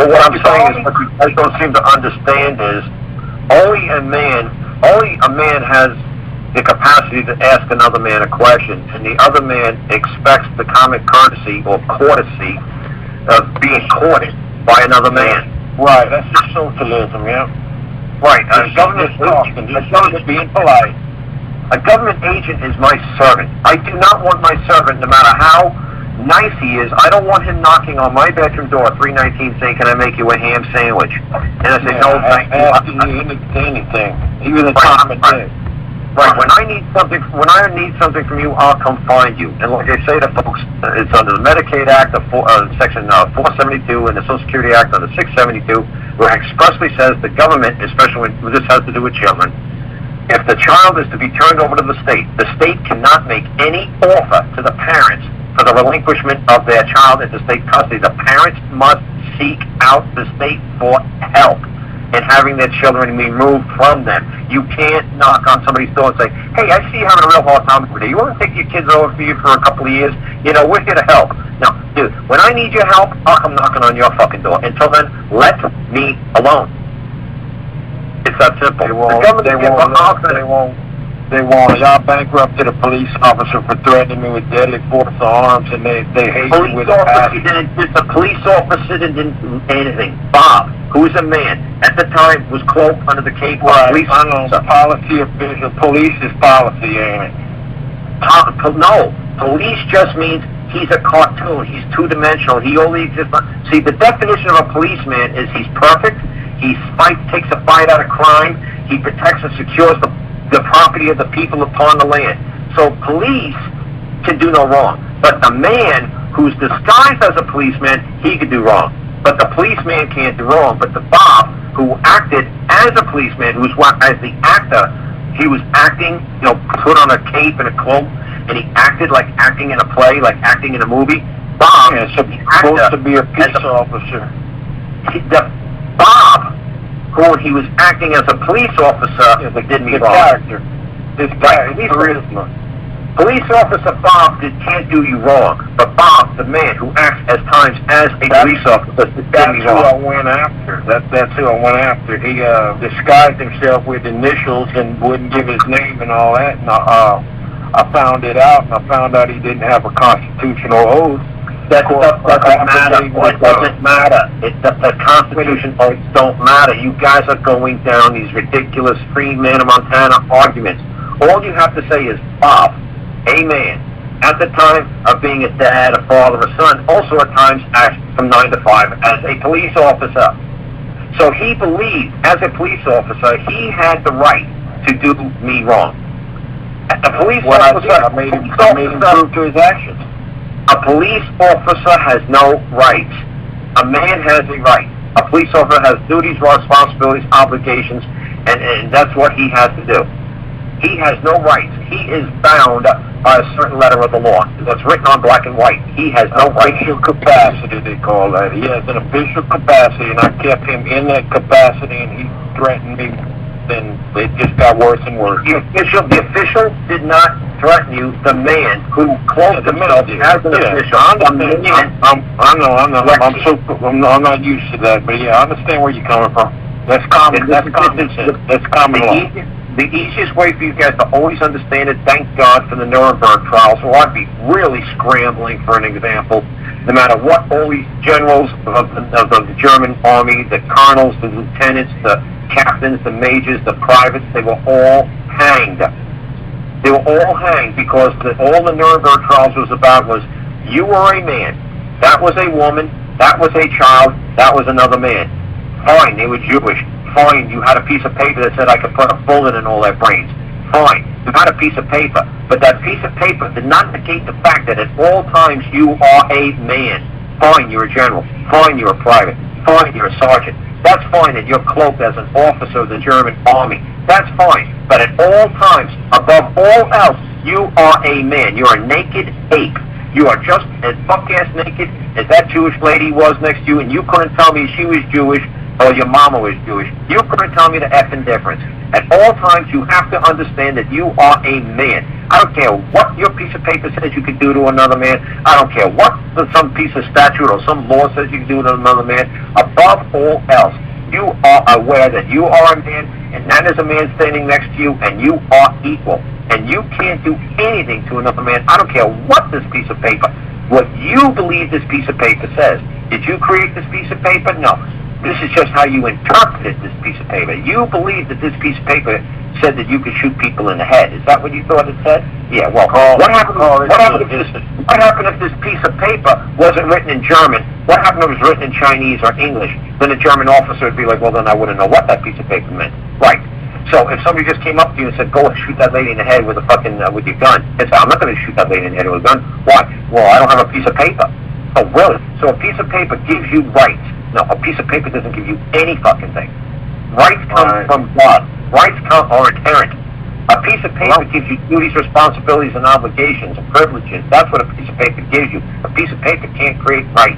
But what I'm saying is, what you guys don't seem to understand is, only a man has the capacity to ask another man a question, and the other man expects the common courtesy or courtesy of being courted by another man. Right, that's just socialism, yeah. Right, a government just being polite. A government agent is my servant. I do not want my servant, no matter how nice he is, I don't want him knocking on my bedroom door at 319 saying, "Can I make you a ham sandwich?" And I say, "No, thank you." Asking you anything, even the time of day. Right. When I need something from you, I'll come find you. And like I say to folks, it's under the Medicaid Act, Section 472, and the Social Security Act under 672, where it expressly says the government, especially when this has to do with children, if the child is to be turned over to the state cannot make any offer to the parents for the relinquishment of their child into state custody. The parents must seek out the state for help in having their children removed from them. You can't knock on somebody's door and say, "Hey, I see you having a real hard time over there. You want to take your kids over for you for a couple of years? You know, we're here to help." No, dude, when I need your help, I'll come knocking on your fucking door. Until then, let me alone. It's that simple. They won't. I bankrupted a police officer for threatening me with deadly force arms, and they hate me with a passion. The police officer didn't do anything. Bob, who is a man, at the time was cloaked under the cape of police. I know, policy official. Police is policy, ain't it? No, police just means he's a cartoon. He's two-dimensional. He only exists. See, the definition of a policeman is he's perfect. He takes a fight out of crime. He protects and secures the property of the people upon the land. So police can do no wrong. But the man who's disguised as a policeman, he could do wrong. But the policeman can't do wrong. But the Bob, who acted as a policeman, as the actor, he was acting, put on a cape and a cloak, and he acted like acting in a play, like acting in a movie. Bob, supposed to be a peace officer. Bob, who he was acting as a police officer, did me wrong. Character. This guy, charisma. Police officer Bob can't do you wrong, but Bob, the man who acts at times as a police officer, did me wrong. That's who I went after. That's who I went after. He disguised himself with initials and wouldn't give his name and all that. And I found it out, and I found out he didn't have a constitutional oath. That stuff doesn't matter. It doesn't matter. The Constitution oaths don't matter. You guys are going down these ridiculous free man of Montana arguments. All you have to say is, Bob, a man, at the time of being a dad, a father, a son, also at times acts from 9 to 5 as a police officer. So he believed, as a police officer, he had the right to do me wrong. A police officer, I made him prove to his actions. A police officer has no rights. A man has a right. A police officer has duties, responsibilities, obligations, and that's what he has to do. He has no rights. He is bound by a certain letter of the law. That's written on black and white. He has no rights. Official capacity, they call that. He has an official capacity, and I kept him in that capacity, and he threatened me. Then it just got worse and worse. The official did not threaten you. The man who closed himself as an official. I know. I'm not used to that, but yeah, I understand where you're coming from. That's common. That's common sense. That's common law. The easiest way for you guys to always understand it, thank God for the Nuremberg trials, or I'd be really scrambling for an example. No matter what, all these generals of the German army, the colonels, the lieutenants, the captains, the majors, the privates, they were all hanged. They were all hanged because all the Nuremberg trials was about was, you were a man, that was a woman, that was a child, that was another man. Fine, they were Jewish. Fine, you had a piece of paper that said I could put a bullet in all their brains. Fine, you had a piece of paper. But that piece of paper did not negate the fact that at all times you are a man. Fine, you're a general. Fine, you're a private. Fine, you're a sergeant. That's fine that you're cloaked as an officer of the German army. That's fine. But at all times, above all else, you are a man. You're a naked ape. You are just as buck-ass naked as that Jewish lady was next to you, and you couldn't tell me she was Jewish, or your mama was Jewish. You couldn't tell me the effing difference. At all times, you have to understand that you are a man. I don't care what your piece of paper says you can do to another man. I don't care what some piece of statute or some law says you can do to another man. Above all else, you are aware that you are a man, and that is a man standing next to you, and you are equal. And you can't do anything to another man. I don't care what this piece of paper, what you believe this piece of paper says. Did you create this piece of paper? No. This is just how you interpreted this piece of paper. You believe that this piece of paper said that you could shoot people in the head. Is that what you thought it said? Yeah, well, what happened if this piece of paper wasn't written in German? What happened if it was written in Chinese or English? Then the German officer would be like, well, then I wouldn't know what that piece of paper meant. Right. So if somebody just came up to you and said, go and shoot that lady in the head with a fucking, with your gun, and said, I'm not going to shoot that lady in the head with a gun. Why? Well, I don't have a piece of paper. Oh, really? So a piece of paper gives you rights. No, a piece of paper doesn't give you any fucking thing. Rights come from God. Rights are inherent. A piece of paper gives you duties, responsibilities, and obligations, and privileges. That's what a piece of paper gives you. A piece of paper can't create rights.